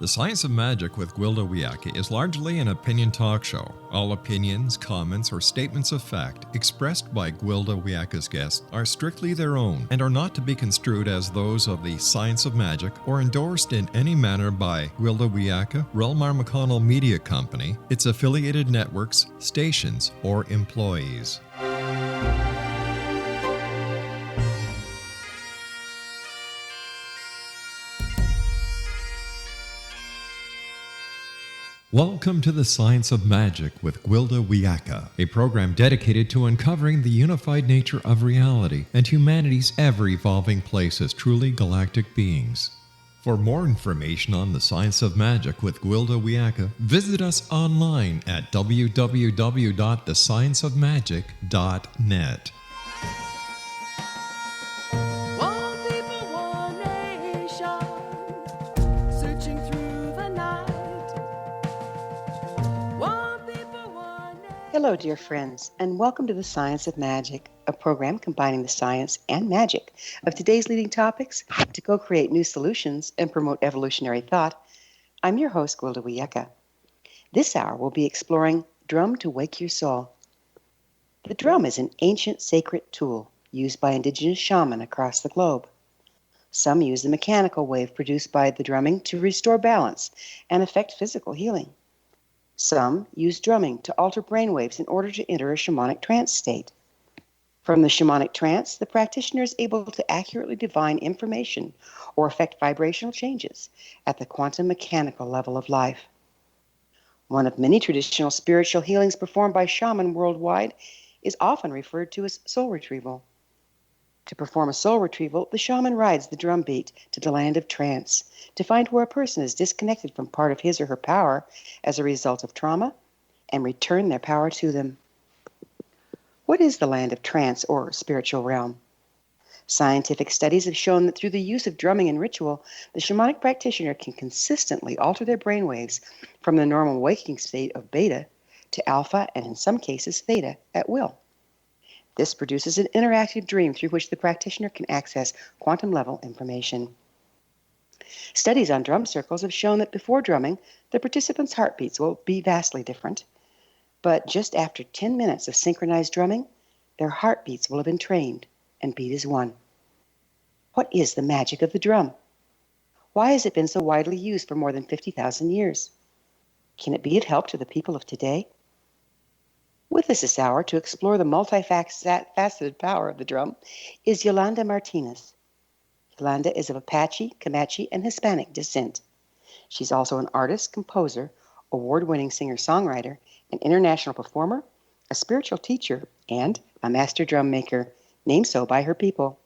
The Science of Magic with Gwilda Wiyaka is largely an opinion talk show. All opinions, comments, or statements of fact expressed by Gwilda Wiyaka's guests are strictly their own and are not to be construed as those of the Science of Magic or endorsed in any manner by Gwilda Wiyaka, Relmar McConnell Media Company, its affiliated networks, stations, or employees. Welcome to the Science of Magic with Gwilda Wiyaka, a program dedicated to uncovering the unified nature of reality and humanity's ever-evolving place as truly galactic beings. For more information on the Science of Magic with Gwilda Wiyaka, visit us online at www.thescienceofmagic.net. Hello, dear friends, and welcome to the Science of Magic, a program combining the science and magic of today's leading topics to co-create new solutions and promote evolutionary thought. I'm your host, Gwilda Wiyaka. This hour we'll be exploring Drum to Wake Your Soul. The drum is an ancient sacred tool used by indigenous shamans across the globe. Some use the mechanical wave produced by the drumming to restore balance and effect physical healing. Some use drumming to alter brainwaves in order to enter a shamanic trance state. From the shamanic trance, the practitioner is able to accurately divine information or affect vibrational changes at the quantum mechanical level of life. One of many traditional spiritual healings performed by shamans worldwide is often referred to as soul retrieval. To perform a soul retrieval, the shaman rides the drum beat to the land of trance to find where a person is disconnected from part of his or her power as a result of trauma and return their power to them. What is the land of trance or spiritual realm? Scientific studies have shown that through the use of drumming and ritual, the shamanic practitioner can consistently alter their brainwaves from the normal waking state of beta to alpha and in some cases theta at will. This produces an interactive dream through which the practitioner can access quantum-level information. Studies on drum circles have shown that before drumming, the participants' heartbeats will be vastly different. But just after 10 minutes of synchronized drumming, their heartbeats will have been trained and beat as one. What is the magic of the drum? Why has it been so widely used for more than 50,000 years? Can it be of help to the people of today? With us this hour to explore the multifaceted power of the drum is Yolanda Martinez. Yolanda is of Apache, Comanche, and Hispanic descent. She's also an artist, composer, award-winning singer-songwriter, an international performer, a spiritual teacher, and a master drum maker, named so by her people.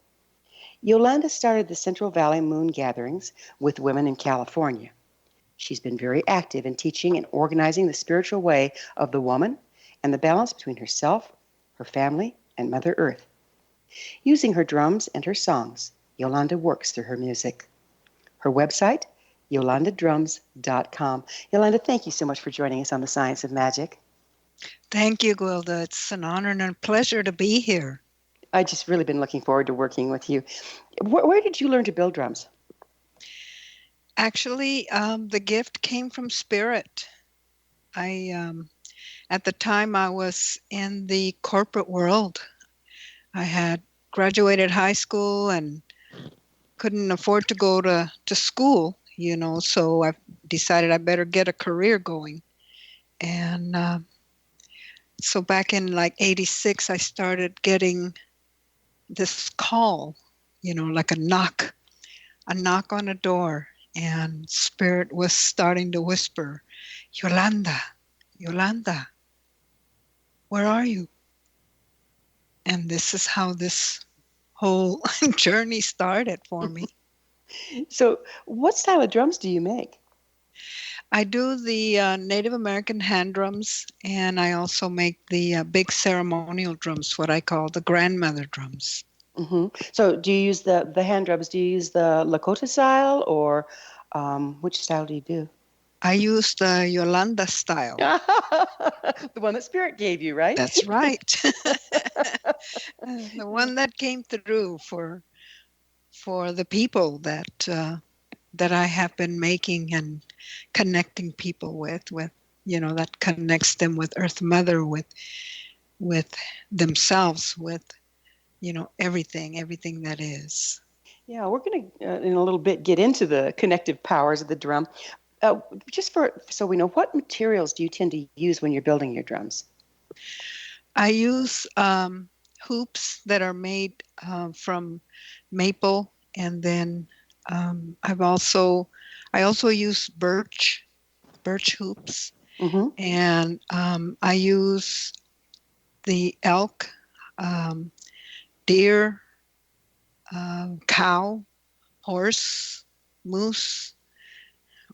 Yolanda started the Central Valley Moon Gatherings with women in California. She's been very active in teaching and organizing the spiritual way of the woman and the balance between herself, her family, and Mother Earth. Using her drums and her songs, Yolanda works through her music. Her website, yolandadrums.com. Yolanda, thank you so much for joining us on the Science of Magic. Thank you, Gwilda. It's an honor and a pleasure to be here. I've just really been looking forward to working with you. Where did you learn to build drums? Actually, the gift came from Spirit. At the time, I was in the corporate world. I had graduated high school and couldn't afford to go to school, so I decided I better get a career going. And so back in like 86, I started getting this call, like a knock on a door. And Spirit was starting to whisper, Yolanda, Yolanda, where are you? And this is how this whole journey started for me. So what style of drums do you make? I do the Native American hand drums, and I also make the big ceremonial drums, what I call the grandmother drums. Mm-hmm. So do you use the hand drums? Do you use the Lakota style, or which style do you do? I use the Yolanda style. The one that Spirit gave you, right? That's right. The one that came through for the people that that I have been making and connecting people with, that connects them with Earth Mother, with themselves, with, everything that is. Yeah, we're going to, in a little bit, get into the connective powers of the drum. Just so we know, what materials do you tend to use when you're building your drums? I use hoops that are made from maple, and then I also use birch hoops, Mm-hmm. and I use the elk, um, deer, cow, horse, moose.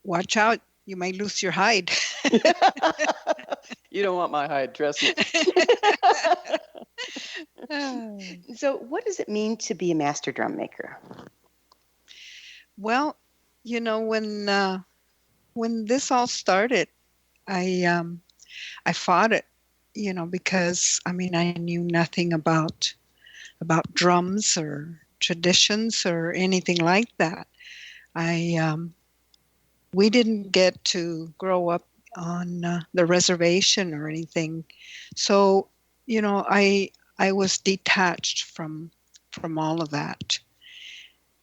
Watch out, you might lose your hide. You don't want my hide, trust me. So, what does it mean to be a master drum maker? Well, when this all started, I fought it, because I knew nothing about drums or traditions or anything like that. I We didn't get to grow up on the reservation or anything, so I was detached from all of that.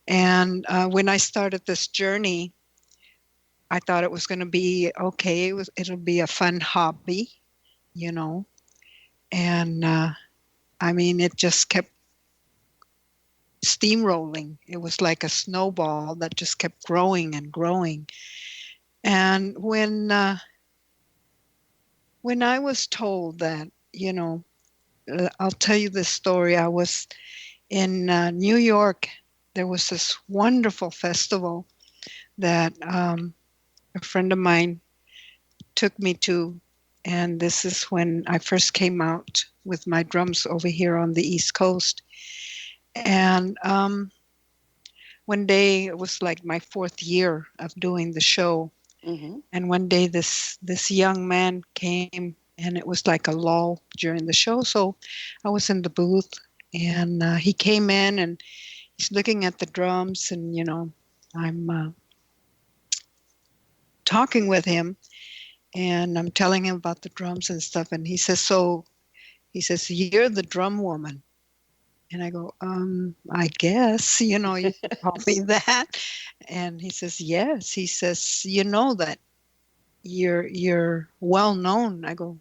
And when I started this journey, I thought it was going to be okay. It'll be a fun hobby, you know, and it just kept steamrolling. It was like a snowball that just kept growing and growing. And when I was told that, I'll tell you this story. I was in New York. There was this wonderful festival that a friend of mine took me to, and this is when I first came out with my drums over here on the East Coast. And one day, it was like my fourth year of doing the show. Mm-hmm. And one day this young man came, and it was like a lull during the show. So I was in the booth, and he came in, and he's looking at the drums, and I'm talking with him, and I'm telling him about the drums and stuff. And he says, "You're the drum woman." And I go, I guess, you can call me that. And he says, yes. He says, you know that you're well known. I go,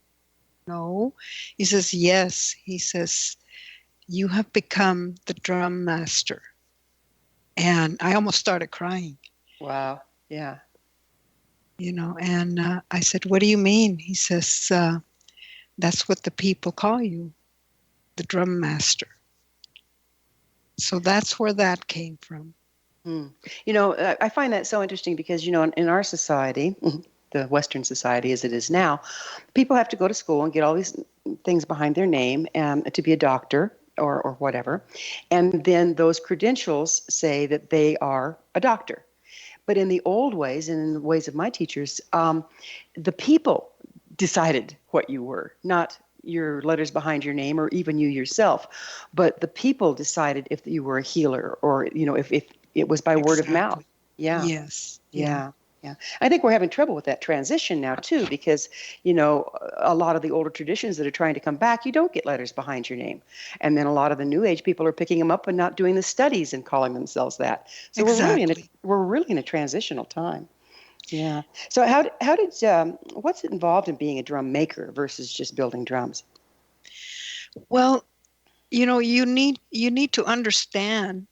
no. He says, yes. He says, you have become the drum master. And I almost started crying. Wow. Yeah. And I said, what do you mean? He says, that's what the people call you, the drum master. So that's where that came from. I find that so interesting because, in our society, the Western society as it is now, people have to go to school and get all these things behind their name to be a doctor or whatever. And then those credentials say that they are a doctor. But in the old ways and in the ways of my teachers, the people decided what you were, not your letters behind your name or even you yourself. But the people decided if you were a healer or, if it was by word of mouth. Yeah. Yes. Yeah. Yeah. I think we're having trouble with that transition now, too, because, a lot of the older traditions that are trying to come back, you don't get letters behind your name. And then a lot of the new age people are picking them up and not doing the studies and calling themselves that. So exactly. we're really in a transitional time. Yeah. So what's involved in being a drum maker versus just building drums? Well, you need to understand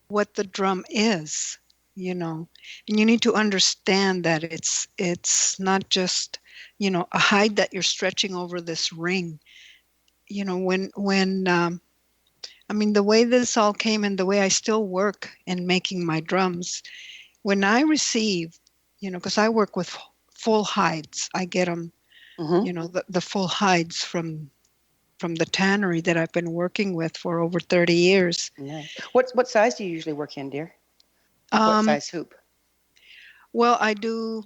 what the drum is, and you need to understand that it's not just, a hide that you're stretching over this ring. When the way this all came and the way I still work in making my drums, when I receive, because I work with full hides, I get them, Mm-hmm. the full hides from the tannery that I've been working with for over 30 years. Nice. What size do you usually work in, dear? What Um, size hoop? well, I do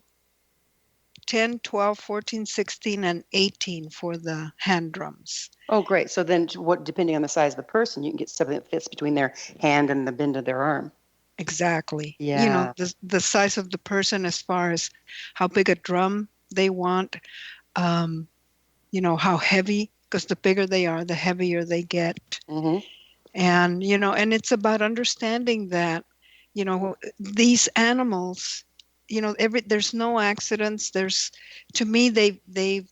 10, 12, 14, 16, and 18 for the hand drums. Oh, great. So then depending on the size of the person, you can get something that fits between their hand and the bend of their arm. Exactly. Yeah. The size of the person as far as how big a drum they want, um, how heavy, because the bigger they are, the heavier they get. Mm-hmm. And it's about understanding that, these animals, there's no accidents. To me, they've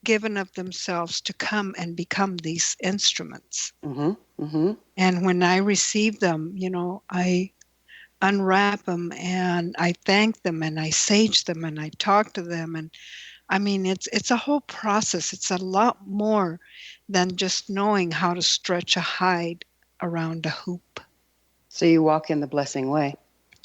given of themselves to come and become these instruments. Mm-hmm. Mm-hmm. And when I receive them, I unwrap them and I thank them and I sage them and I talk to them. And I mean, it's a whole process. It's a lot more than just knowing how to stretch a hide around a hoop. So you walk in the blessing way.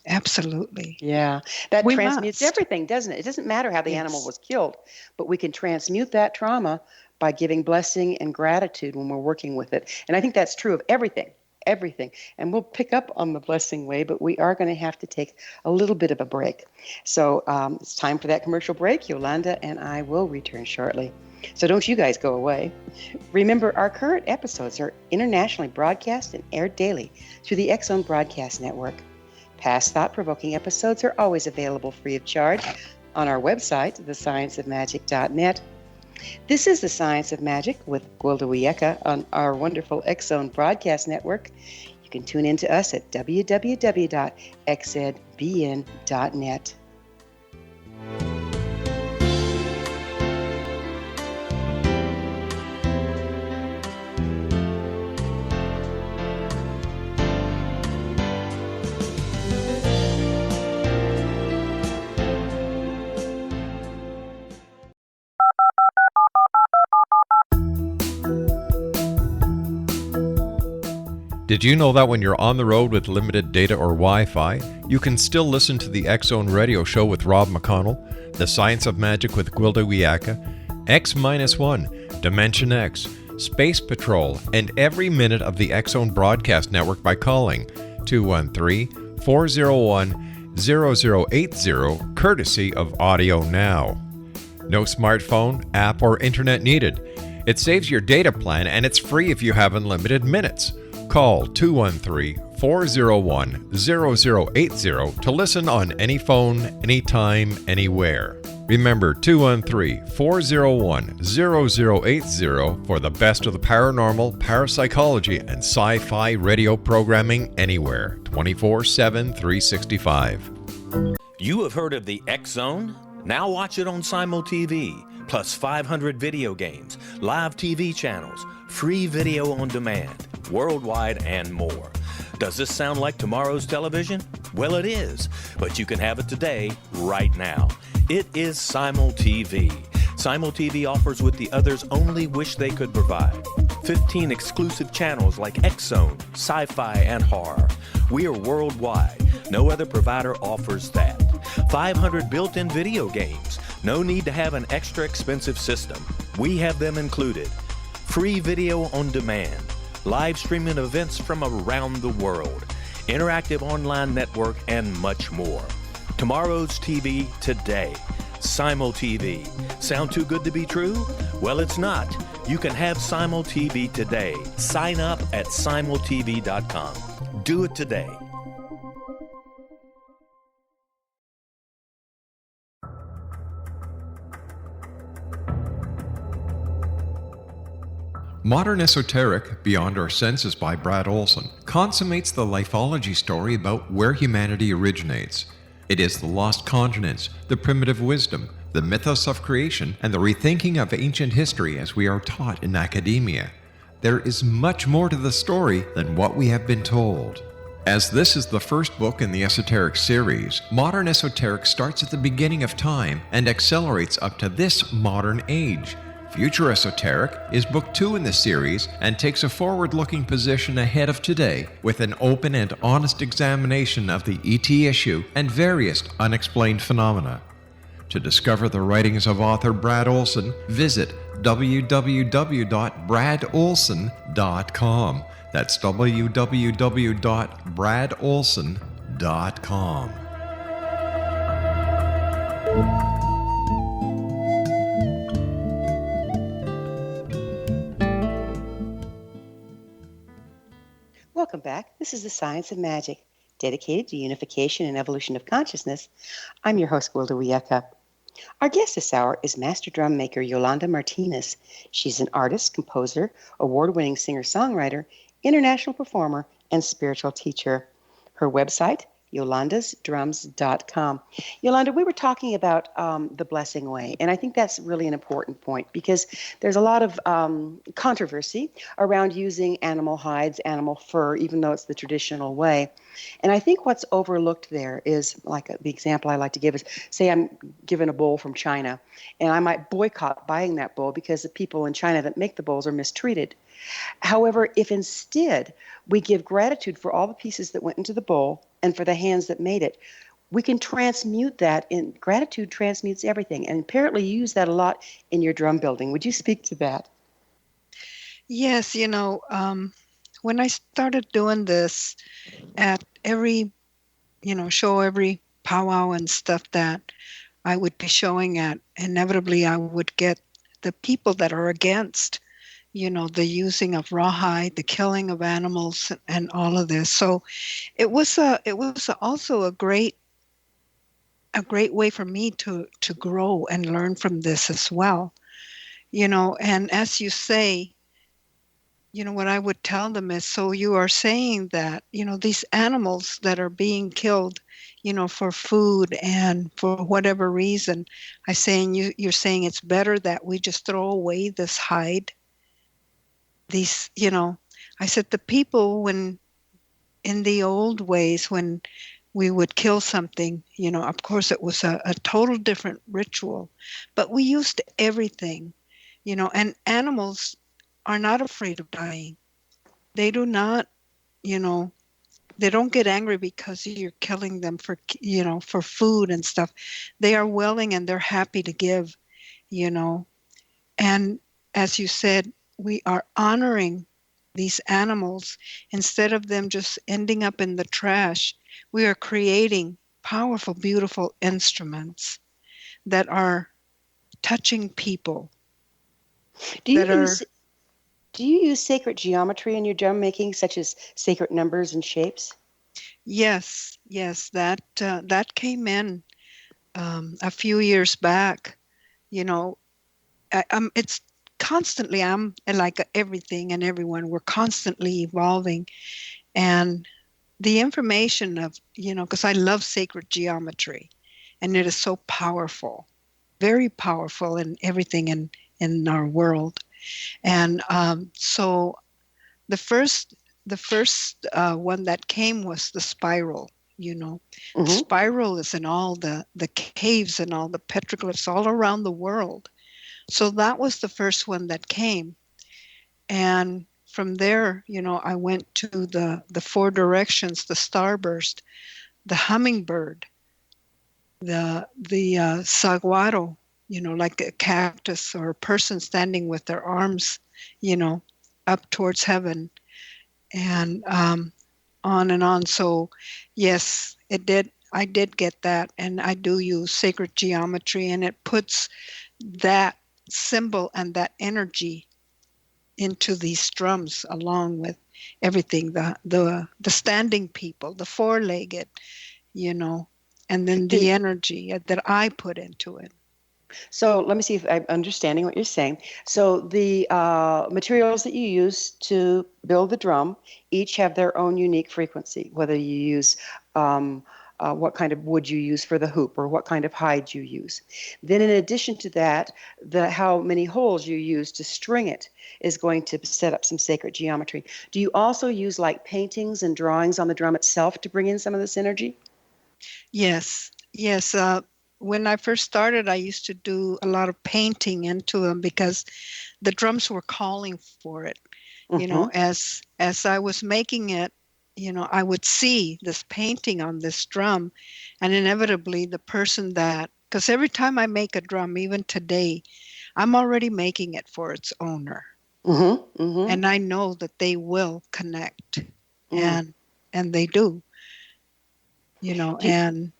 Absolutely. Yeah. That We transmutes must. everything, doesn't it? It doesn't matter how the animal Yes. was killed, but we can transmute that trauma by giving blessing and gratitude when we're working with it. And I think that's true of everything, everything. And we'll pick up on the blessing way, but we are going to have to take a little bit of a break. So it's time for that commercial break. Yolanda and I will return shortly. So don't you guys go away. Remember, our current episodes are internationally broadcast and aired daily through the X-Zone Broadcast Network. Past thought-provoking episodes are always available free of charge on our website, thescienceofmagic.net. This is The Science of Magic with Gwilda Wiyaka on our wonderful X-Zone Broadcast Network. You can tune in to us at www.xzbn.net. Did you know that when you're on the road with limited data or Wi-Fi, you can still listen to the X-Zone Radio Show with Rob McConnell, The Science of Magic with Gwilda Wiyaka, X-1, Dimension X, Space Patrol, and every minute of the X-Zone Broadcast Network by calling 213-401-0080, courtesy of Audio Now. No smartphone, app, or internet needed. It saves your data plan and it's free if you have unlimited minutes. Call 213-401-0080 to listen on any phone, anytime, anywhere. Remember 213-401-0080 for the best of the paranormal, parapsychology, and sci-fi radio programming anywhere, 24/7, 365. You have heard of the X-Zone? Now watch it on Simul TV, plus 500 video games, live TV channels, free video on demand, worldwide, and more. Does this sound like tomorrow's television? Well, it is, but you can have it today, right now. It is Simul TV. Simul TV offers what the others only wish they could provide. 15 exclusive channels like X-Zone, Sci-Fi, and Horror. We are worldwide. No other provider offers that. 500 built-in video games. No need to have an extra expensive system. We have them included. Free video on demand. Live streaming events from around the world. Interactive online network, and much more. Tomorrow's TV today. Simul TV. Sound too good to be true? Well, it's not. You can have Simul TV today. Sign up at simultv.com. Do it today. Modern Esoteric, Beyond Our Senses by Brad Olson, consummates the lifeology story about where humanity originates. It is the lost continents, the primitive wisdom, the mythos of creation, and the rethinking of ancient history as we are taught in academia. There is much more to the story than what we have been told. As this is the first book in the Esoteric series, Modern Esoteric starts at the beginning of time and accelerates up to this modern age. Future Esoteric is book 2 in the series and takes a forward-looking position ahead of today with an open and honest examination of the ET issue and various unexplained phenomena. To discover the writings of author Brad Olson, visit www.bradolson.com. That's www.bradolson.com. Welcome back. This is The Science of Magic. dedicated to unification and evolution of consciousness. I'm your host, Gwilda Wiyaka. Our guest this hour is master drum maker Yolanda Martinez. She's an artist, composer, award-winning singer-songwriter, international performer, and spiritual teacher. Her website, yolandasdrums.com. Yolanda, we were talking about the blessing way, and I think that's really an important point because there's a lot of controversy around using animal hides, animal fur, even though it's the traditional way. And I think what's overlooked there is, like the example I like to give is, say I'm given a bowl from China, and I might boycott buying that bowl because the people in China that make the bowls are mistreated. However, if instead we give gratitude for all the pieces that went into the bowl and for the hands that made it, we can transmute that. In gratitude transmutes everything. And apparently you use that a lot in your drum building. Would you speak to that? Yes, when I started doing this at every, show, every powwow and stuff that I would be showing at, inevitably I would get the people that are against, the using of rawhide, the killing of animals, and all of this. So it was also a great way for me to grow and learn from this as well. And as you say, what I would tell them is, so you are saying that, these animals that are being killed, for food and for whatever reason, you're saying it's better that we just throw away this hide. These, I said the people, when in the old ways, when we would kill something, of course it was a total different ritual, but we used everything, and animals are not afraid of dying. They do not, they don't get angry because you're killing them for food and stuff. They are willing and they're happy to give, and as you said, we are honoring these animals. Instead of them just ending up in the trash, we are creating powerful, beautiful instruments that are touching people. Do you use sacred geometry in your drum making, such as sacred numbers and shapes? Yes, that came in a few years back. It's constantly, I'm like everything and everyone, we're constantly evolving. And the information of, because I love sacred geometry, and it is so powerful, very powerful in everything in our world. And so the first one that came was the spiral. The spiral is in all the caves and all the petroglyphs all around the world. So that was the first one that came. And from there, I went to the four directions: the starburst, the hummingbird, the saguaro, like a cactus or a person standing with their arms, up towards heaven, and on and on. So yes, I did get that, and I do use sacred geometry, and it puts that symbol and that energy into these drums, along with everything, the standing people, the four-legged, and then the energy that I put into it. So let me see if I'm understanding what you're saying. So the materials that you use to build the drum each have their own unique frequency, whether you use what kind of wood you use for the hoop or what kind of hide you use. Then in addition to that, how many holes you use to string it is going to set up some sacred geometry. Do you also use like paintings and drawings on the drum itself to bring in some of this energy? Yes. When I first started, I used to do a lot of painting into them because the drums were calling for it. As I was making it, I would see this painting on this drum, and inevitably the person because every time I make a drum, even today, I'm already making it for its owner. And I know that they will connect, and they do, and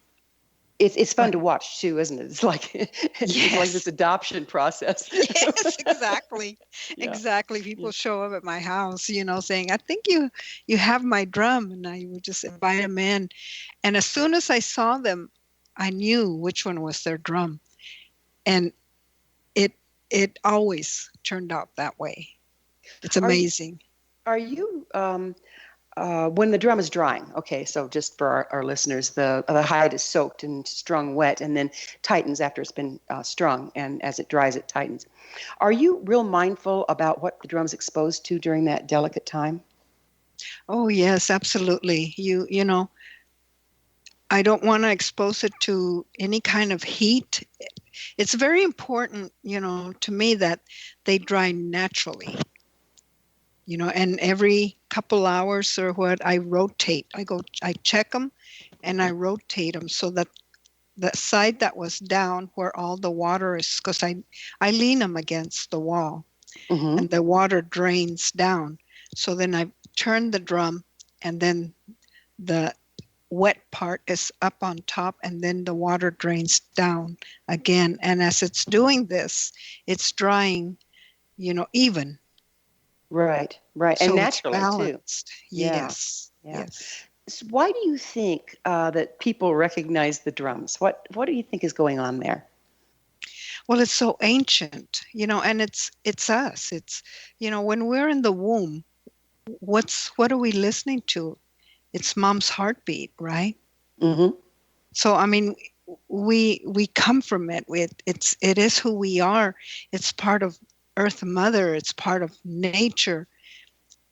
It's fun But to watch too, isn't it? It's like it's like this yes, adoption process. yes, exactly. Yeah. Exactly. Yeah. People show up at my house, saying, I think you have my drum. And I would just invite them in. And as soon as I saw them, I knew which one was their drum. And it it always turned out that way. It's Are you amazing. are you when the drum is drying? Okay, so just for our listeners, the hide is soaked and strung wet, and then tightens after it's been strung, and as it dries, it tightens. Are you real mindful about what the drum's exposed to during that delicate time? Oh yes, absolutely. I don't want to expose it to any kind of heat. It's very important, to me that they dry naturally, and every couple hours or what, I rotate. I check them and I rotate them so that the side that was down where all the water is, because I lean them against the wall Mm-hmm. and the water drains down. So then I turn the drum and then the wet part is up on top and then the water drains down again. And as it's doing this, it's drying, even. Right, right, and So it's naturally too. balanced. Yeah, Yes, yeah. yes. So why do you think that people recognize the drums? What do you think is going on there? Well, it's so ancient, and it's us. It's, when we're in the womb, what are we listening to? It's mom's heartbeat, right? Mm-hmm. So I mean, we come from it. It is who we are. It's part of Earth Mother. It's part of nature.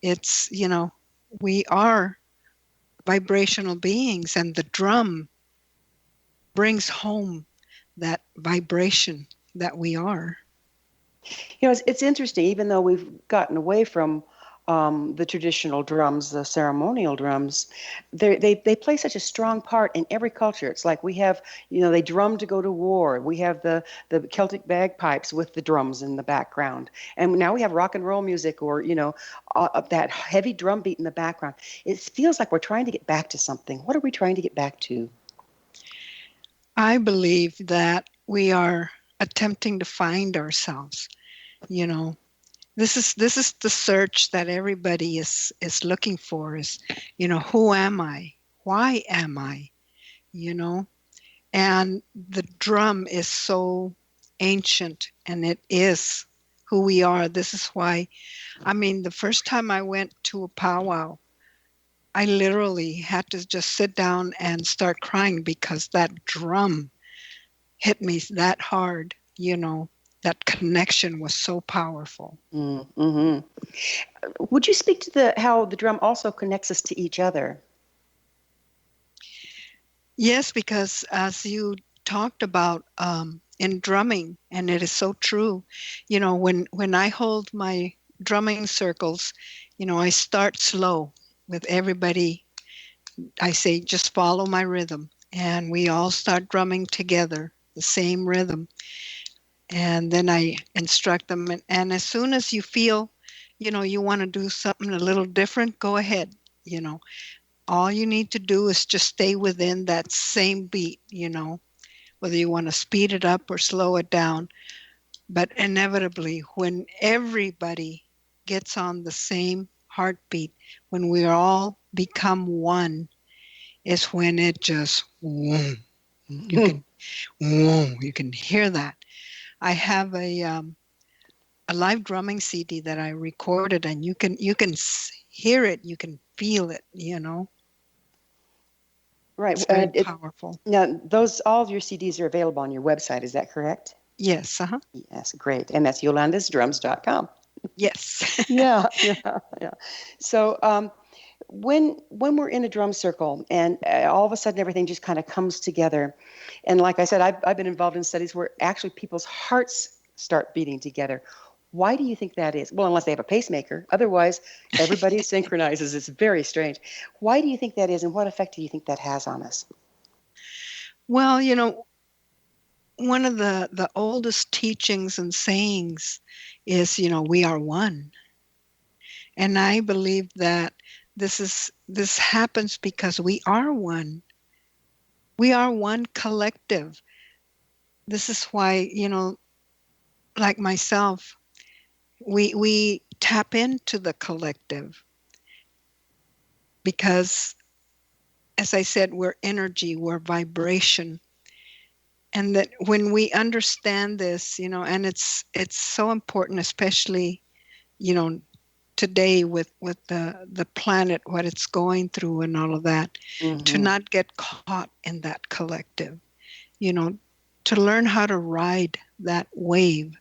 It's, we are vibrational beings, and the drum brings home that vibration that we are. It's interesting. Even though we've gotten away from the traditional drums, the ceremonial drums, they play such a strong part in every culture. It's like we have, they drum to go to war. We have the Celtic bagpipes with the drums in the background, and now we have rock and roll music, or that heavy drum beat in the background. It feels like we're trying to get back to something. What are we trying to get back to? I believe that we are attempting to find ourselves. You know, this is the search that everybody is looking for. Is, who am I? Why am I? You know, and the drum is so ancient, and it is who we are. This is why. I mean, the first time I went to a powwow, I literally had to just sit down and start crying because that drum hit me that hard, that connection was so powerful. Mm-hmm. Would you speak to how the drum also connects us to each other? Yes, because as you talked about in drumming, and it is so true, when I hold my drumming circles, I start slow with everybody. I say, just follow my rhythm. And we all start drumming together, the same rhythm. And then I instruct them. And as soon as you feel, you want to do something a little different, go ahead. All you need to do is just stay within that same beat, whether you want to speed it up or slow it down. But inevitably, when everybody gets on the same heartbeat, when we all become one, is when it just, whoom, you can hear that. I have a live drumming CD that I recorded, and you can hear it, you can feel it. Right. It's very powerful. Now, all of your CDs are available on your website. Is that correct? Yes. Uh-huh. Yes, great. And that's yolandasdrums.com. Yes. Yeah, yeah, yeah. So when we're in a drum circle and all of a sudden everything just kind of comes together, and like I said, I've been involved in studies where actually people's hearts start beating together. Why do you think that is? Well, unless they have a pacemaker. Otherwise, everybody synchronizes. It's very strange. Why do you think that is, and what effect do you think that has on us? Well, one of the oldest teachings and sayings is, we are one. And I believe that this happens because we are one. We are one collective. This is why, like myself, we tap into the collective because, as I said, we're energy, we're vibration. And that when we understand this, and it's so important, especially, today with the planet, what it's going through and all of that, to not get caught in that collective, to learn how to ride that wave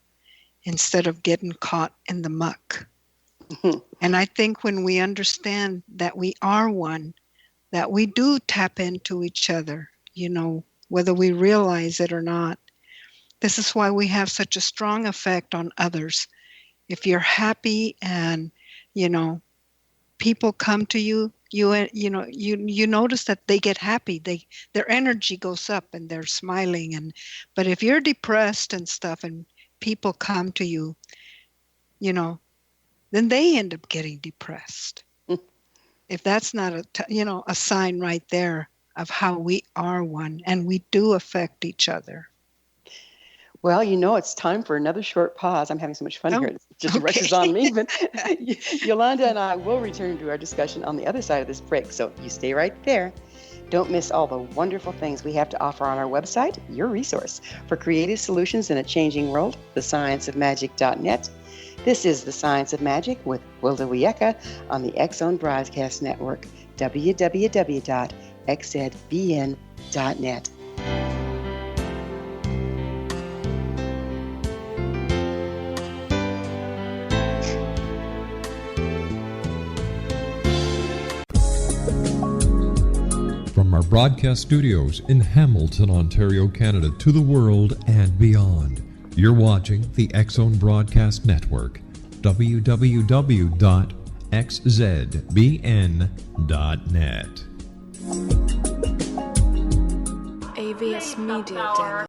instead of getting caught in the muck. And I think when we understand that we are one, that we do tap into each other, whether we realize it or not. This is why we have such a strong effect on others. If you're happy and, people come to you, you notice that they get happy. Their energy goes up and they're smiling. But if you're depressed and stuff and people come to you, then they end up getting depressed. If that's not a sign right there of how we are one and we do affect each other. Well, it's time for another short pause. I'm having so much fun here. It just rushes on me. But Yolanda and I will return to our discussion on the other side of this break. So you stay right there. Don't miss all the wonderful things we have to offer on our website, your resource for creative solutions in a changing world, thescienceofmagic.net. This is The Science of Magic with Wilda Wiecka on the X-Zone Broadcast Network, www.xzbn.net. From our broadcast studios in Hamilton, Ontario, Canada, to the world and beyond, you're watching the X-Zone Broadcast Network, www.xzbn.net. AVS Media Demo.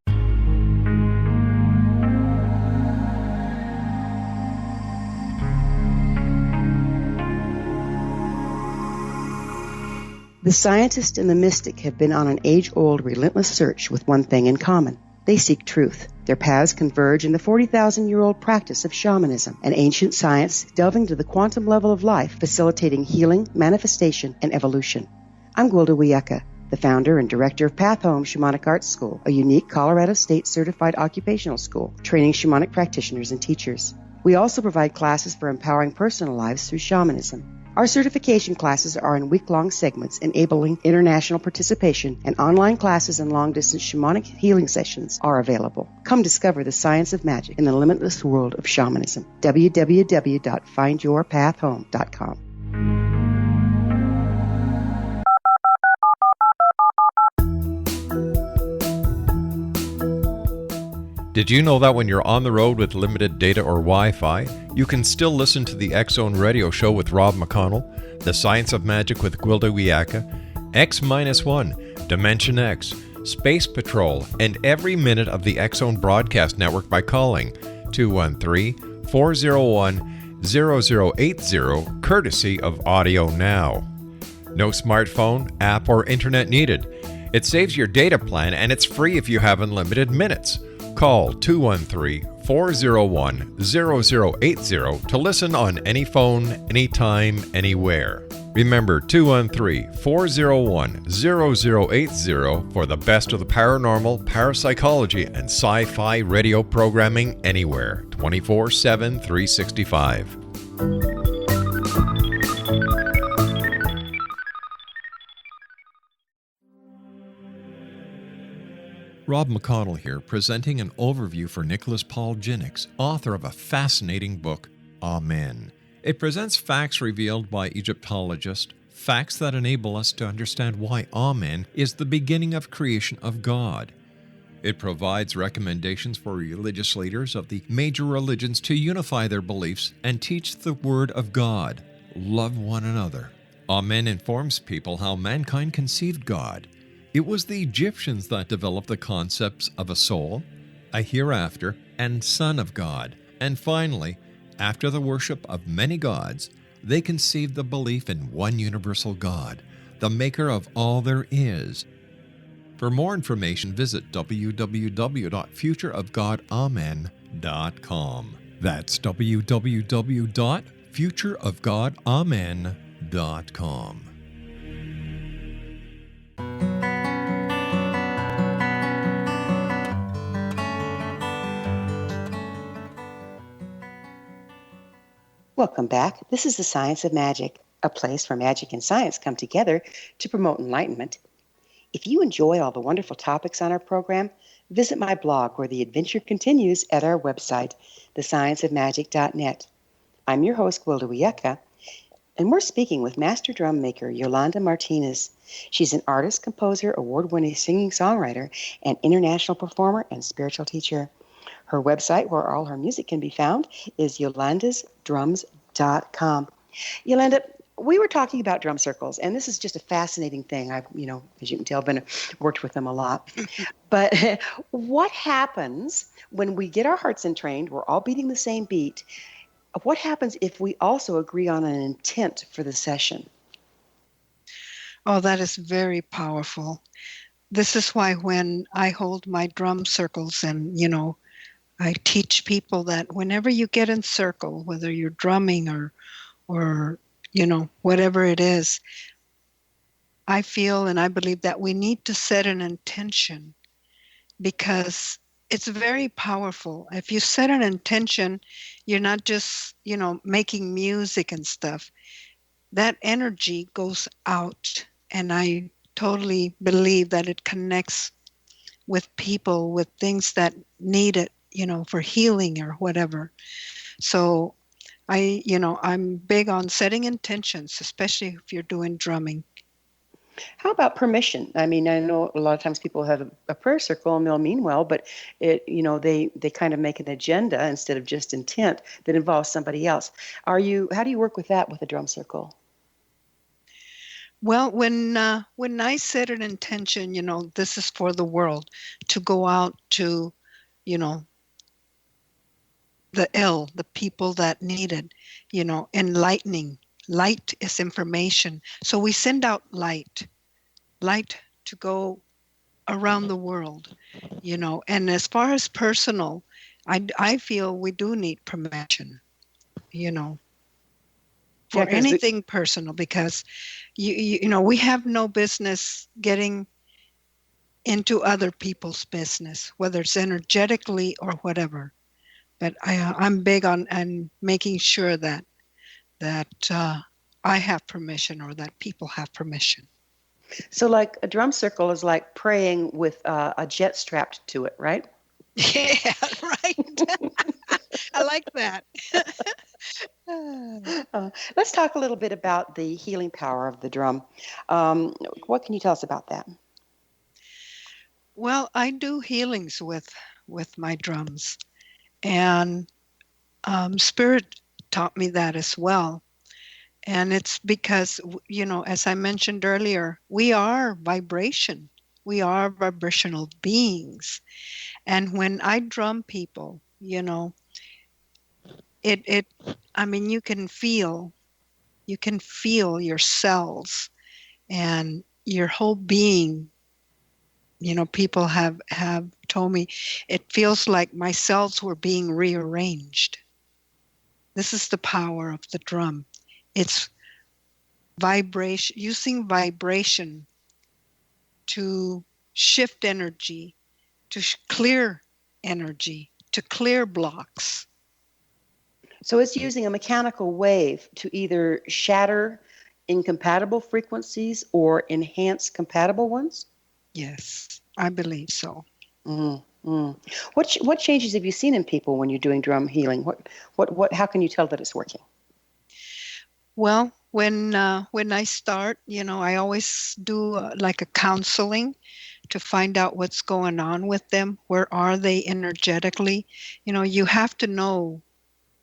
The scientist and the mystic have been on an age-old, relentless search with one thing in common. They seek truth. Their paths converge in the 40,000-year-old practice of shamanism, an ancient science delving to the quantum level of life, facilitating healing, manifestation, and evolution. I'm Gwilda Wiecka, the founder and director of Path Home Shamanic Arts School, a unique Colorado State certified occupational school training shamanic practitioners and teachers. We also provide classes for empowering personal lives through shamanism. Our certification classes are in week-long segments enabling international participation, and online classes and long-distance shamanic healing sessions are available. Come discover the science of magic in the limitless world of shamanism. www.findyourpathhome.com. Did you know that when you're on the road with limited data or Wi-Fi, you can still listen to the X-Zone Radio Show with Rob McConnell, The Science of Magic with Gwilda Wiecka, X-1, Dimension X, Space Patrol, and every minute of the X-Zone Broadcast Network by calling 213-401-0080, courtesy of Audio Now. No smartphone, app, or internet needed. It saves your data plan and it's free if you have unlimited minutes. Call 213-401-0080 to listen on any phone, anytime, anywhere. Remember 213-401-0080 for the best of the paranormal, parapsychology, and sci-fi radio programming anywhere, 24/7, 365. Rob McConnell here, presenting an overview for Nicholas Paul Jennings, author of a fascinating book, Amen. It presents facts revealed by Egyptologists, facts that enable us to understand why Amen is the beginning of creation of God. It provides recommendations for religious leaders of the major religions to unify their beliefs and teach the Word of God. Love one another. Amen informs people how mankind conceived God. It was the Egyptians that developed the concepts of a soul, a hereafter, and Son of God. And finally, after the worship of many gods, they conceived the belief in one universal God, the maker of all there is. For more information, visit www.futureofgodamen.com. That's www.futureofgodamen.com. Welcome back. This is the Science of Magic, a place where magic and science come together to promote enlightenment. If you enjoy all the wonderful topics on our program, visit my blog where the adventure continues at our website, thescienceofmagic.net. I'm your host, Gwilda Wiyaka, and we're speaking with master drum maker Yolanda Martinez. She's an artist, composer, award-winning singing-songwriter, and international performer and spiritual teacher. Her website, where all her music can be found, is yolandasdrums.com. Yolanda, we were talking about drum circles, and this is just a fascinating thing. I've, as you can tell, worked with them a lot. But what happens when we get our hearts entrained, we're all beating the same beat? What happens if we also agree on an intent for the session? Oh, that is very powerful. This is why when I hold my drum circles and, I teach people that whenever you get in circle, whether you're drumming or whatever it is, I feel and I believe that we need to set an intention because it's very powerful. If you set an intention, you're not just, making music and stuff. That energy goes out, and I totally believe that it connects with people, with things that need it, for healing or whatever. So I'm big on setting intentions, especially if you're doing drumming. How about permission? I mean, I know a lot of times people have a prayer circle and they'll mean well, but they kind of make an agenda instead of just intent that involves somebody else. How do you work with that with a drum circle? Well, when I set an intention, this is for the world to go out to, the people that need it, enlightening. Light is information. So we send out light to go around the world, and as far as personal, I feel we do need permission, for anything personal, because we have no business getting into other people's business, whether it's energetically or whatever. But I'm big on making sure that I have permission or that people have permission. So like a drum circle is like praying with a jet strapped to it, right? Yeah, right. I like that. Let's talk a little bit about the healing power of the drum. What can you tell us about that? Well, I do healings with my drums, and Spirit taught me that as well. And it's because, as I mentioned earlier, we are vibration. We are vibrational beings. And when I drum people, you can feel your cells and your whole being. People have told me it feels like my cells were being rearranged. This is the power of the drum. It's vibration, using vibration to shift energy, to clear energy, to clear blocks. So it's using a mechanical wave to either shatter incompatible frequencies or enhance compatible ones? Yes, I believe so. Mm-hmm. What changes have you seen in people when you're doing drum healing? How can you tell that it's working? Well, when I start, I always do like a counseling to find out what's going on with them. Where are they energetically? You have to know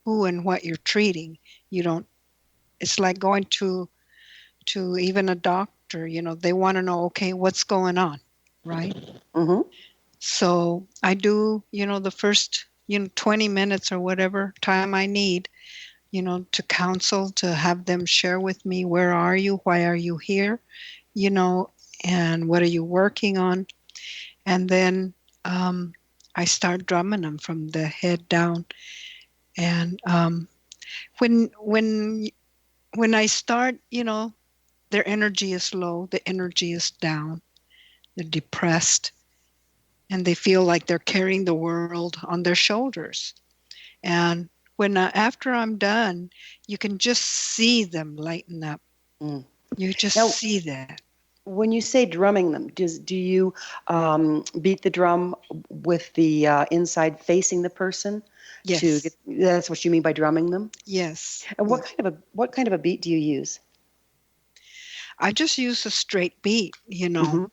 who and what you're treating. It's like going to even a doctor, they want to know, okay, what's going on, right? Mm-hmm. So I do, the first, 20 minutes or whatever time I need, to counsel, to have them share with me, where are you? Why are you here? And what are you working on? And then I start drumming them from the head down. And when I start, their energy is low, the energy is down, they're depressed, and they feel like they're carrying the world on their shoulders. And after I'm done, you can just see them lighten up. Mm. You just Now, see that. when you say drumming them, do you beat the drum with the inside facing the person? Yes. That's what you mean by drumming them? Yes. And Yeah. what kind of a beat do you use? I just use a straight beat, Mm-hmm.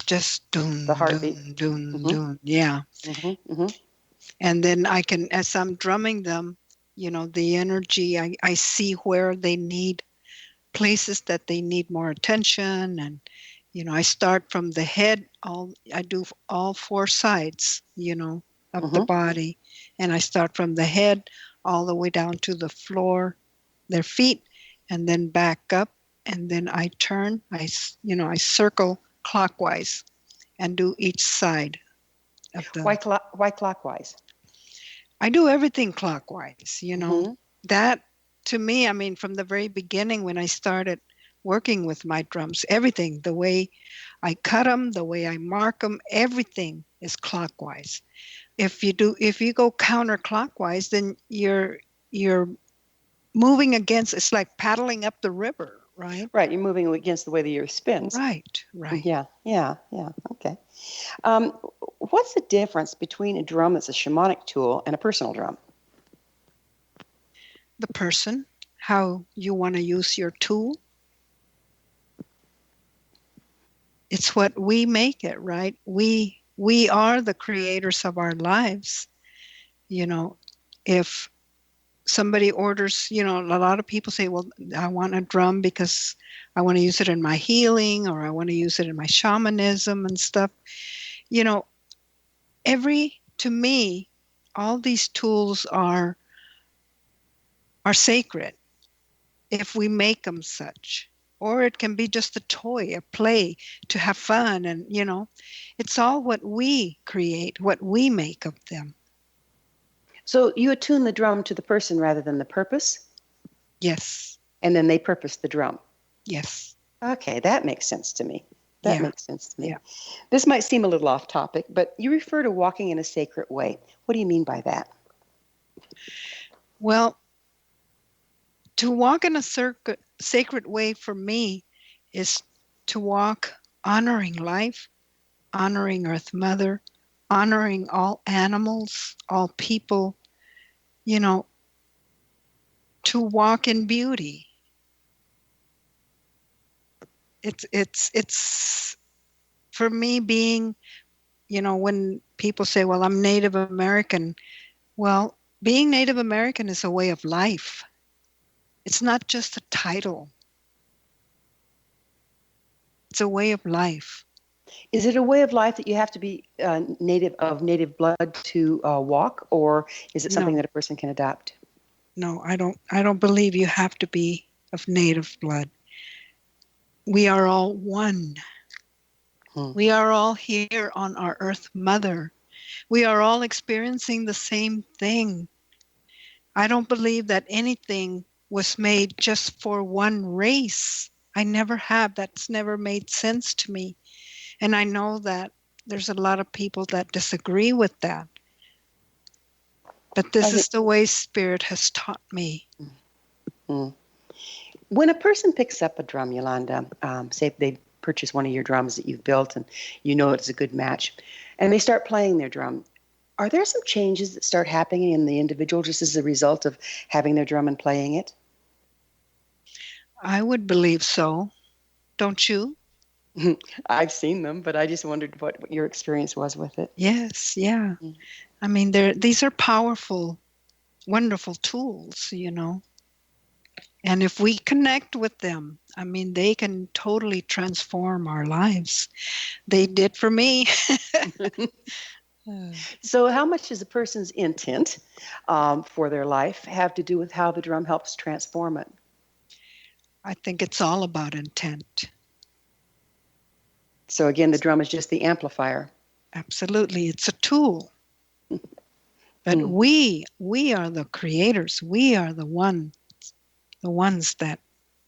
just The doon, heartbeat. doon, doon, Mm-hmm. doon. Yeah. Mm-hmm. Mm-hmm. And then I can, as I'm drumming them, the energy, I see where they need places that they need more attention. And, I start from the head, I do all four sides, of the Mm-hmm. body. And I start from the head all the way down to the floor, their feet, and then back up. And then I turn, I circle clockwise and do each side of the, Why clockwise? I do everything clockwise, Mm-hmm. that to me, I mean, from the very beginning when I started working with my drums, everything, the way I cut them, the way I mark them, everything is clockwise. If you go counterclockwise, then you're moving against, it's like paddling up the river, right? Right, you're moving against the way the earth spins. Right. Yeah. Okay. Um, what's the difference between a drum that's a shamanic tool and a personal drum? The person, how you want to use your tool. It's what we make it, right? We are the creators of our lives. If somebody orders, a lot of people say, well, I want a drum because I want to use it in my healing, or I want to use it in my shamanism and stuff. You know, to me, all these tools are sacred if we make them such. Or it can be just a toy, a play to have fun. And, it's all what we create, what we make of them. So you attune the drum to the person rather than the purpose? Yes. And then they purpose the drum? Yes. Okay, that makes sense to me. Makes sense to me. Yeah. This might seem a little off topic, but you refer to walking in a sacred way. What do you mean by that? Well, to walk in a sacred way for me is to walk honoring life, honoring Earth Mother, honoring all animals, all people, to walk in beauty. It's for me being, when people say, well, I'm Native American. Well, being Native American is a way of life. It's not just a title. It's a way of life. Is it a way of life that you have to be native blood to walk, or is it something that a person can adopt? No, I don't believe you have to be of native blood. We are all one. We are all here on our Earth Mother. We are all experiencing the same thing. I don't believe that anything was made just for one race. I never have. That's never made sense to me. And I know that there's a lot of people that disagree with that. But this is the way Spirit has taught me. When a person picks up a drum, Yolanda, say they purchase one of your drums that you've built and you know it's a good match, and they start playing their drum, are there some changes that start happening in the individual just as a result of having their drum and playing it? I would believe so. Don't you? I've seen them, but I just wondered what your experience was with it. Yes, yeah. I mean, these are powerful, wonderful tools, And if we connect with them, I mean, they can totally transform our lives. They did for me. So how much does a person's intent for their life have to do with how the drum helps transform it? I think it's all about intent. So again, the drum is just the amplifier. Absolutely. It's a tool. But we are the creators. We are the ones that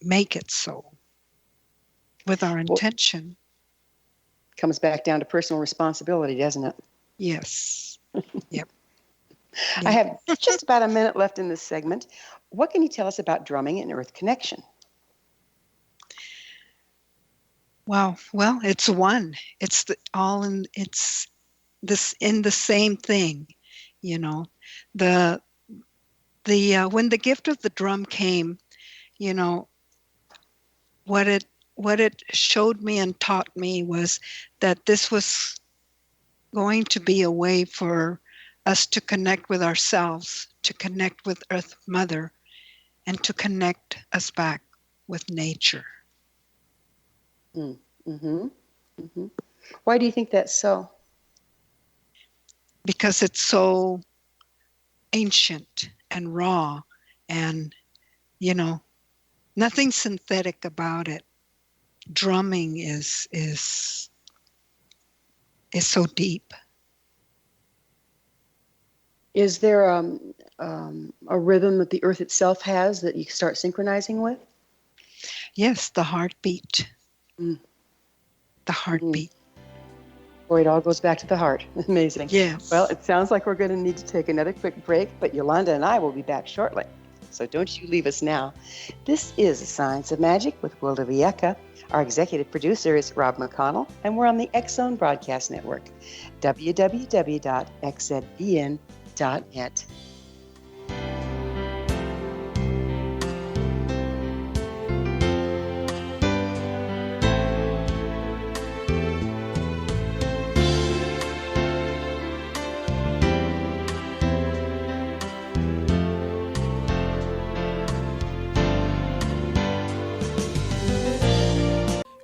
make it so with our intention. Comes back down to personal responsibility, doesn't it? Yes. Yep. I have just about a minute left in this segment. What can you tell us about drumming and earth connection? Wow. Well, it's one. It's in the same thing, you know. The when the gift of the drum came, you know, what it showed me and taught me was that this was going to be a way for us to connect with ourselves, to connect with Earth Mother, and to connect us back with nature. Why do you think that's so? Because it's so ancient and raw, and, you know, nothing synthetic about it. Drumming is so deep. Is there a rhythm that the earth itself has that you start synchronizing with? Yes, the heartbeat. The heartbeat. Boy, it all goes back to the heart. Amazing. Yes. Well, it sounds like we're going to need to take another quick break, but Yolanda and I will be back shortly. So don't you leave us now. This is Science of Magic with Wilda Vieca. Our executive producer is Rob McConnell, and we're on the X-Zone Broadcast Network, www.xzbn.net.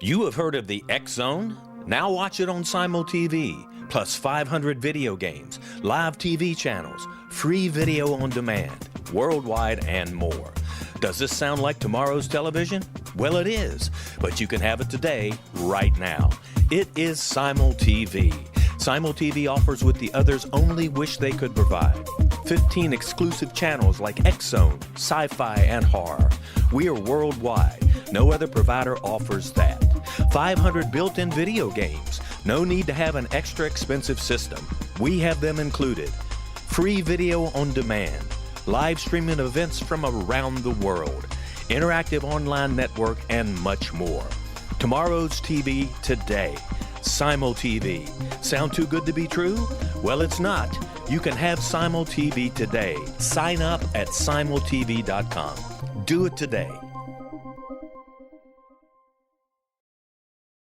You have heard of the X-Zone? Now watch it on Simul TV, plus 500 video games, live TV channels, free video on demand, worldwide, and more. Does this sound like tomorrow's television? Well, it is, but you can have it today, right now. It is Simul TV. Simul TV offers what the others only wish they could provide. 15 exclusive channels like X-Zone, sci-fi, and horror. We are worldwide. No other provider offers that. 500 built-in video games. No need to have an extra expensive system. We have them included. Free video on demand. Live streaming events from around the world. Interactive online network, and much more. Tomorrow's TV today. Simul TV. Sound too good to be true? Well, it's not. You can have Simul TV today. Sign up at simultv.com. Do it today.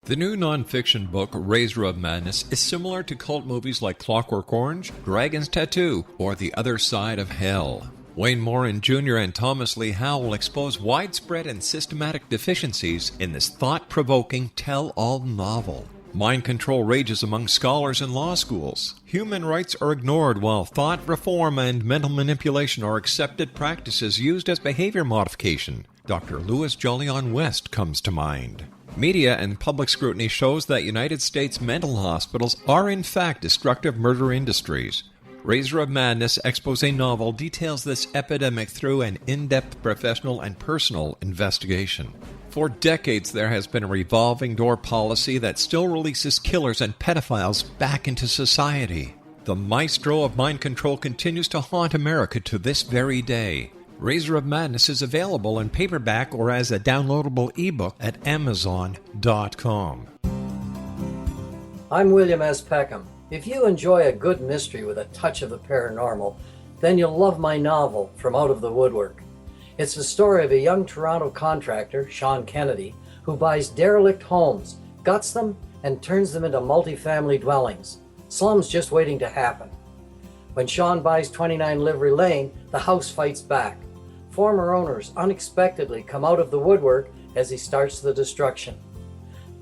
The new nonfiction book, Razor of Madness, is similar to cult movies like Clockwork Orange, Dragon's Tattoo, or The Other Side of Hell. Wayne Morin Jr. and Thomas Lee Howell expose widespread and systematic deficiencies in this thought-provoking tell-all novel. Mind control rages among scholars in law schools. Human rights are ignored while thought reform and mental manipulation are accepted practices used as behavior modification. Dr. Louis Jolyon West comes to mind. Media and public scrutiny shows that United States mental hospitals are in fact destructive murder industries. Razor of Madness expose novel details this epidemic through an in-depth professional and personal investigation. For decades, there has been a revolving door policy that still releases killers and pedophiles back into society. The maestro of mind control continues to haunt America to this very day. Razor of Madness is available in paperback or as a downloadable ebook at Amazon.com. I'm William S. Peckham. If you enjoy a good mystery with a touch of the paranormal, then you'll love my novel, From Out of the Woodwork. It's the story of a young Toronto contractor, Sean Kennedy, who buys derelict homes, guts them, and turns them into multifamily dwellings. Slums just waiting to happen. When Sean buys 29 Livery Lane, the house fights back. Former owners unexpectedly come out of the woodwork as he starts the destruction.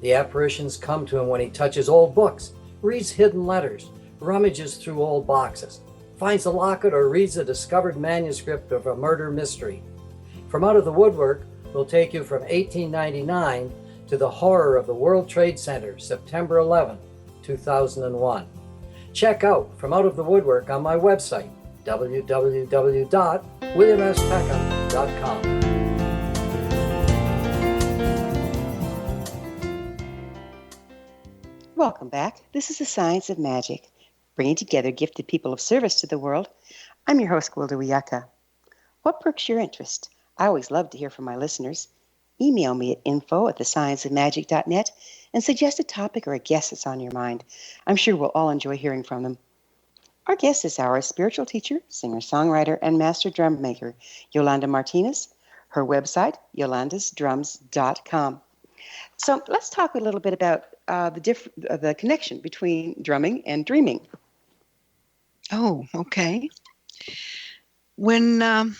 The apparitions come to him when he touches old books, reads hidden letters, rummages through old boxes, finds a locket, or reads a discovered manuscript of a murder mystery. From Out of the Woodwork will take you from 1899 to the horror of the World Trade Center, September 11, 2001. Check out From Out of the Woodwork on my website, www.williamspeckham.com. Welcome back. This is the Science of Magic, bringing together gifted people of service to the world. I'm your host, Gwilda Wiyaka. What perks your interest? I always love to hear from my listeners. Email me at info@thescienceofmagic.net and suggest a topic or a guest that's on your mind. I'm sure we'll all enjoy hearing from them. Our guest this hour is spiritual teacher, singer-songwriter, and master drum maker, Yolanda Martinez. Her website, yolandasdrums.com. So let's talk a little bit about the connection between drumming and dreaming. Oh, okay. When I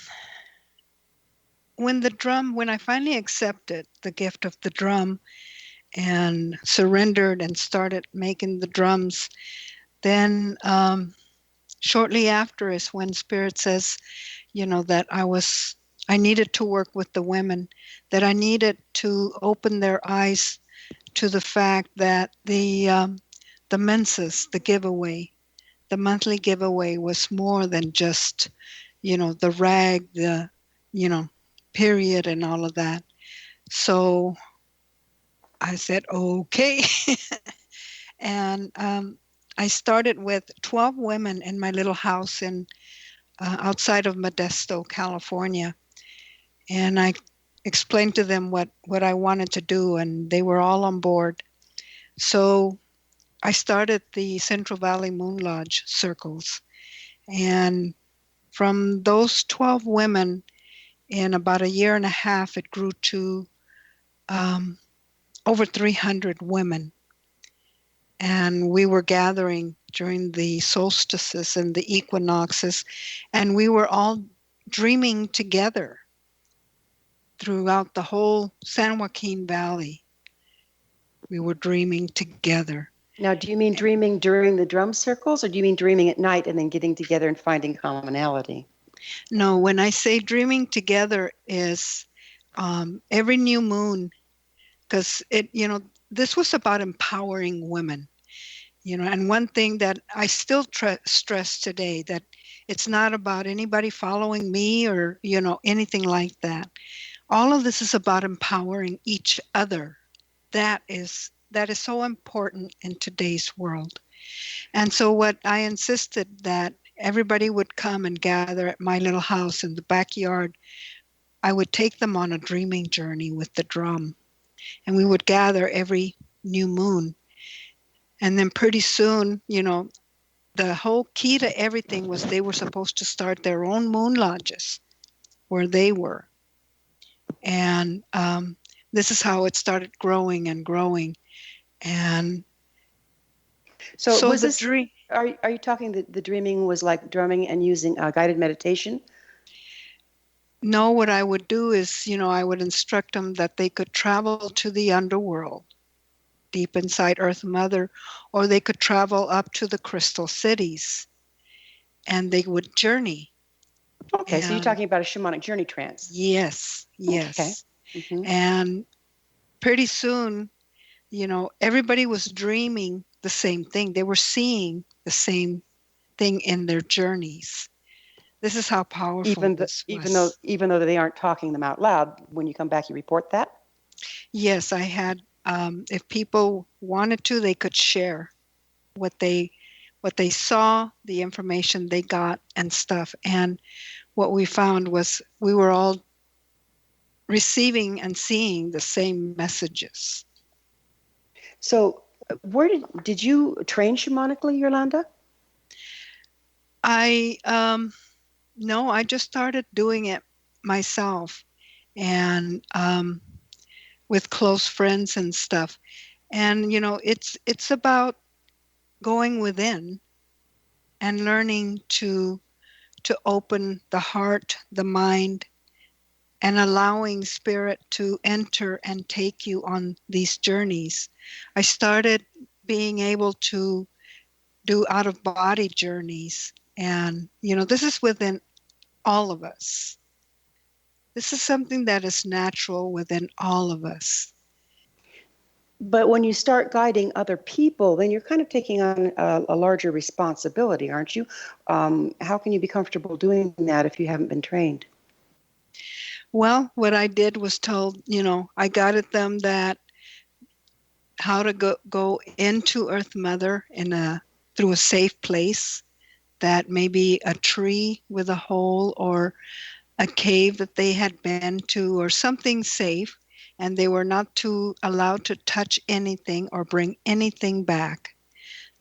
finally accepted the gift of the drum and surrendered and started making the drums, then shortly after is when Spirit says, that I needed to work with the women, that I needed to open their eyes to the fact that the menses, the giveaway, the monthly giveaway was more than just, the rag, the, period and all of that. So I said, okay. And I started with 12 women in my little house in outside of Modesto, California. And I explained to them what I wanted to do, and they were all on board. So I started the Central Valley Moon Lodge circles. And from those 12 women, in about a year and a half, it grew to over 300 women. And we were gathering during the solstices and the equinoxes, and we were all dreaming together throughout the whole San Joaquin Valley. We were dreaming together. Now, do you mean dreaming during the drum circles, or do you mean dreaming at night and then getting together and finding commonality? No, when I say dreaming together is every new moon, because this was about empowering women, and one thing that I still stress today, that it's not about anybody following me or, anything like that. All of this is about empowering each other. That is so important in today's world. And so what I insisted that everybody would come and gather at my little house in the backyard. I would take them on a dreaming journey with the drum. And we would gather every new moon. And then pretty soon, the whole key to everything was they were supposed to start their own moon lodges where they were. And this is how it started growing and growing. And so was the this dream. Are you talking that the dreaming was like drumming and using guided meditation? No, what I would do is, I would instruct them that they could travel to the underworld, deep inside Earth Mother, or they could travel up to the crystal cities, and they would journey. Okay, so you're talking about a shamanic journey trance. Yes. Okay. Mm-hmm. And pretty soon, everybody was dreaming the same thing. They were seeing the same thing in their journeys. This is how powerful this was. Even though they aren't talking them out loud, when you come back, you report that? Yes, I had. If people wanted to, they could share what they saw, the information they got, and stuff. And what we found was we were all receiving and seeing the same messages. So, where did you train shamanically, Yolanda? No, I just started doing it myself, and with close friends and stuff. And it's about going within and learning to open the heart, the mind, and allowing Spirit to enter and take you on these journeys. I started being able to do out-of-body journeys. And, this is within all of us. This is something that is natural within all of us. But when you start guiding other people, then you're kind of taking on a larger responsibility, aren't you? How can you be comfortable doing that if you haven't been trained? Well, what I did was told, I guided them that how to go into Earth Mother through a safe place, that maybe a tree with a hole or a cave that they had been to or something safe, and they were not allowed to touch anything or bring anything back.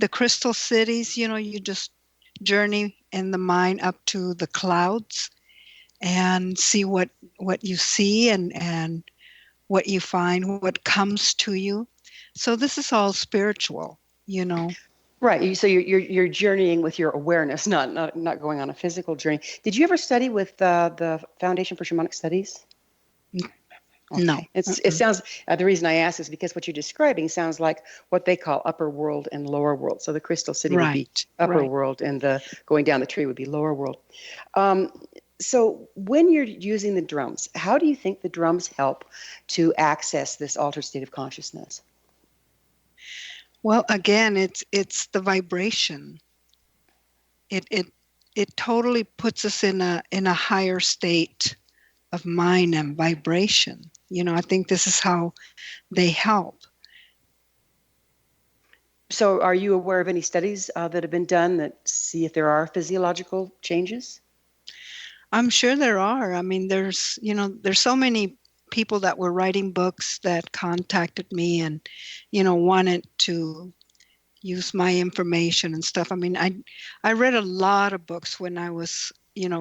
The crystal cities, you just journey in the mind up to the clouds and see what you see and what you find, what comes to you. So this is all spiritual. Right. So you're journeying with your awareness, not going on a physical journey. Did you ever study with the Foundation for Shamanic Studies? No. Okay. It sounds, the reason I ask is because what you're describing sounds like what they call upper world and lower world. So the crystal city would be upper world, and the going down the tree would be lower world. So when you're using the drums, how do you think the drums help to access this altered state of consciousness? Well, again, it's the vibration. It totally puts us in a higher state of mind and vibration. I think this is how they help. So are you aware of any studies that have been done that see if there are physiological changes? I'm sure there are. I mean, there's so many people that were writing books that contacted me and, wanted to use my information and stuff. I mean, I read a lot of books when I was,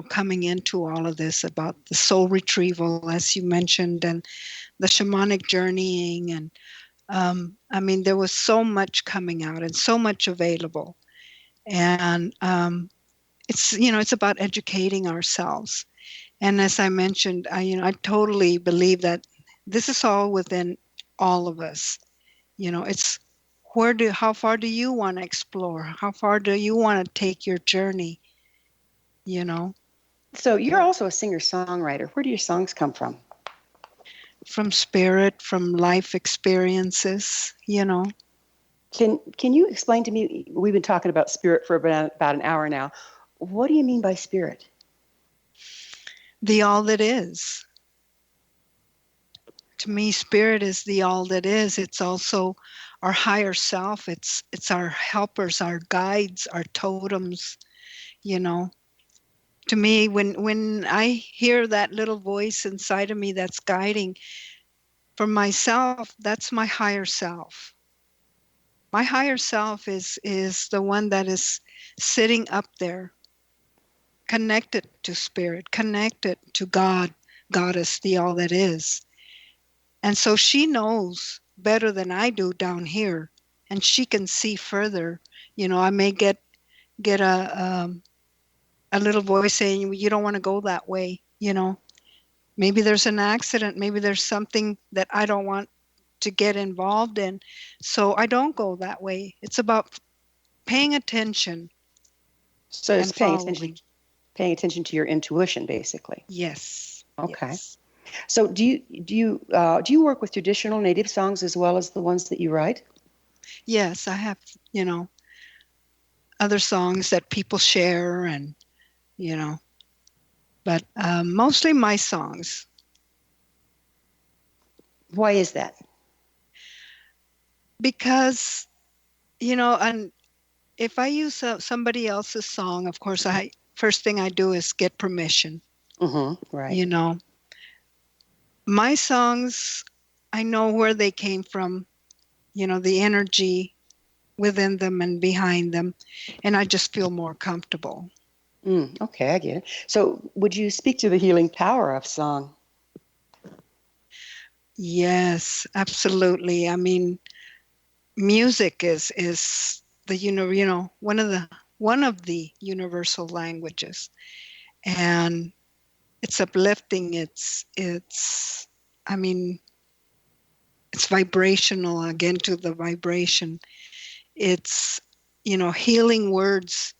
coming into all of this about the soul retrieval, as you mentioned, and the shamanic journeying. And I mean, there was so much coming out and so much available. And it's about educating ourselves. And as I mentioned, I totally believe that this is all within all of us. It's how far do you want to explore? How far do you want to take your journey? So you're also a singer-songwriter. Where do your songs come from? From spirit, from life experiences. Can you explain to me, we've been talking about spirit for about an hour now. What do you mean by spirit? The all that is. To me, spirit is the all that is. It's also our higher self. It's our helpers, our guides, our totems. To me, when I hear that little voice inside of me that's guiding, for myself, that's my higher self. My higher self is the one that is sitting up there, connected to spirit, connected to God, goddess, the all that is. And so she knows better than I do down here, and she can see further. I may get a little voice saying, you don't want to go that way. Maybe there's an accident. Maybe there's something that I don't want to get involved in. So I don't go that way. It's about paying attention. So it's paying attention to your intuition, basically. Yes. Okay. Yes. So do you work with traditional native songs as well as the ones that you write? Yes, I have, other songs that people share and, but mostly my songs. Why is that? Because, and if I use somebody else's song, of course, first thing I do is get permission. Mm-hmm, right. My songs, I know where they came from, the energy within them and behind them, and I just feel more comfortable. Okay, I get it. So would you speak to the healing power of song? Yes, absolutely. I mean, music is the one of the universal languages, and it's uplifting. I mean, it's vibrational, again, to the vibration. It's healing words.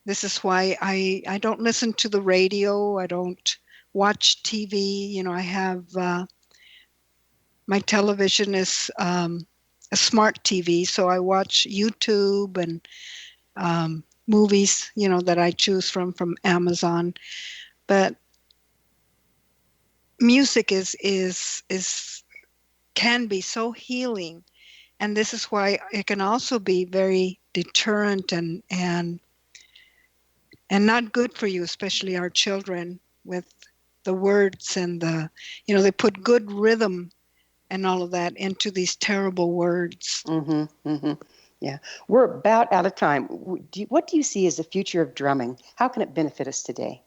This is why I don't listen to the radio. I don't watch TV. I have my television is a smart TV, so I watch YouTube and movies, that I choose from Amazon. But music is can be so healing, and this is why it can also be very deterrent and not good for you, especially our children, with the words and they put good rhythm and all of that into these terrible words. Mm-hmm, mm-hmm. Yeah. We're about out of time. What do you see as the future of drumming? How can it benefit us today?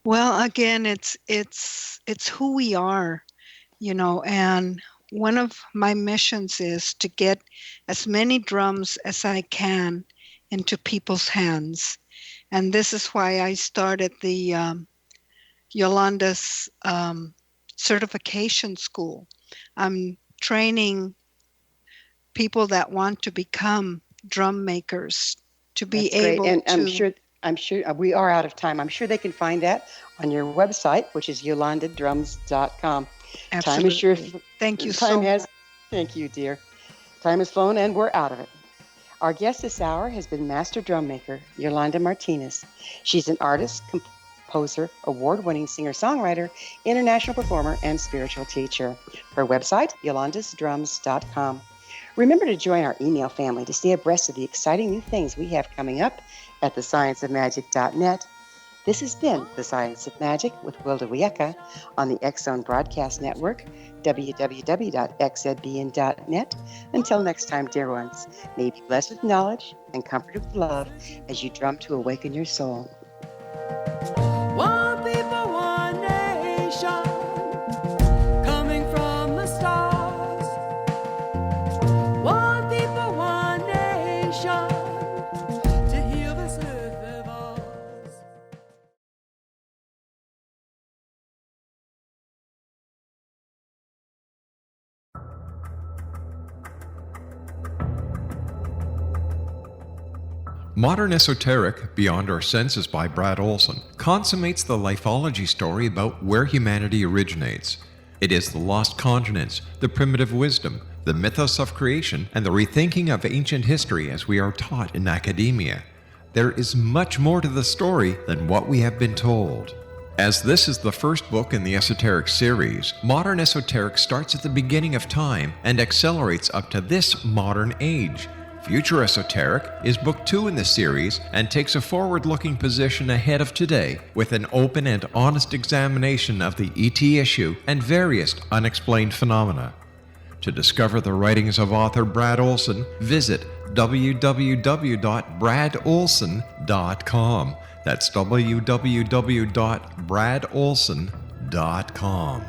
Well, again, it's who we are, and one of my missions is to get as many drums as I can into people's hands. And this is why I started the Yolanda's certification school. I'm training people that want to become drum makers to be That's great. able And to. I'm sure we are out of time. I'm sure they can find that on your website, which is yolandadrums.com. Absolutely. Time is sure. Thank you so much. Thank you, dear. Time has flown and we're out of it. Our guest this hour has been master drum maker Yolanda Martinez. She's an artist, composer, award-winning singer-songwriter, international performer, and spiritual teacher. Her website, yolandasdrums.com. Remember to join our email family to stay abreast of the exciting new things we have coming up at thescienceofmagic.net. This has been The Science of Magic with Wilda Wiecka on the X-Zone Broadcast Network, www.xzbn.net. Until next time, dear ones, may you be blessed with knowledge and comforted with love as you drum to awaken your soul. One people, one nation, coming from the stars. One people, one nation, to heal this earth of ours. Modern Esoteric, Beyond Our Senses by Brad Olson, consummates the lifeology story about where humanity originates. It is the lost continents, the primitive wisdom, the mythos of creation, and the rethinking of ancient history as we are taught in academia. There is much more to the story than what we have been told. As this is the first book in the Esoteric series, Modern Esoteric starts at the beginning of time and accelerates up to this modern age. Future Esoteric is book 2 in the series and takes a forward-looking position ahead of today with an open and honest examination of the ET issue and various unexplained phenomena. To discover the writings of author Brad Olson, visit www.bradolson.com. That's www.bradolson.com.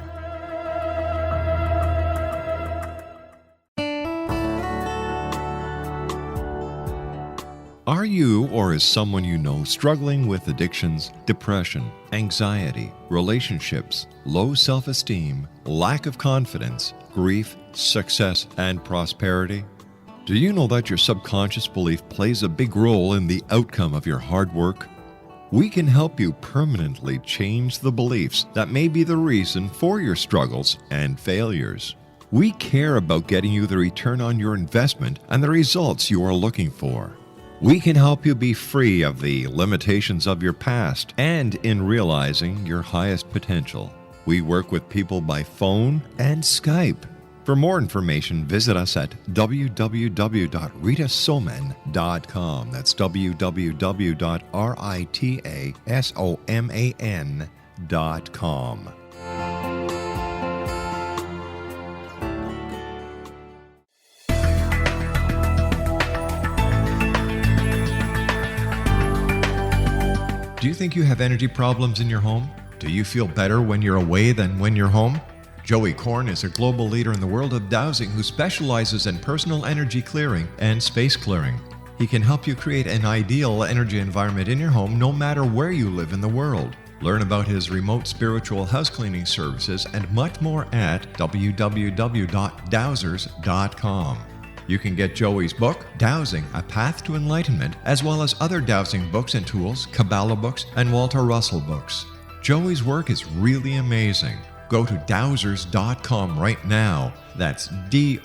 Are you or is someone you know struggling with addictions, depression, anxiety, relationships, low self-esteem, lack of confidence, grief, success, and prosperity? Do you know that your subconscious belief plays a big role in the outcome of your hard work? We can help you permanently change the beliefs that may be the reason for your struggles and failures. We care about getting you the return on your investment and the results you are looking for. We can help you be free of the limitations of your past and in realizing your highest potential. We work with people by phone and Skype. For more information, visit us at www.ritasoman.com. That's www.ritasoman.com. Do you think you have energy problems in your home? Do you feel better when you're away than when you're home? Joey Korn is a global leader in the world of dowsing who specializes in personal energy clearing and space clearing. He can help you create an ideal energy environment in your home no matter where you live in the world. Learn about his remote spiritual house cleaning services and much more at www.dowsers.com. You can get Joey's book, Dowsing, A Path to Enlightenment, as well as other dowsing books and tools, Kabbalah books, and Walter Russell books. Joey's work is really amazing. Go to dowsers.com right now. That's DOWSERS.com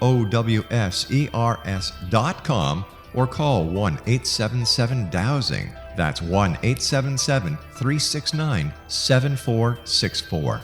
or call 1-877-DOWSING. That's 1-877-369-7464.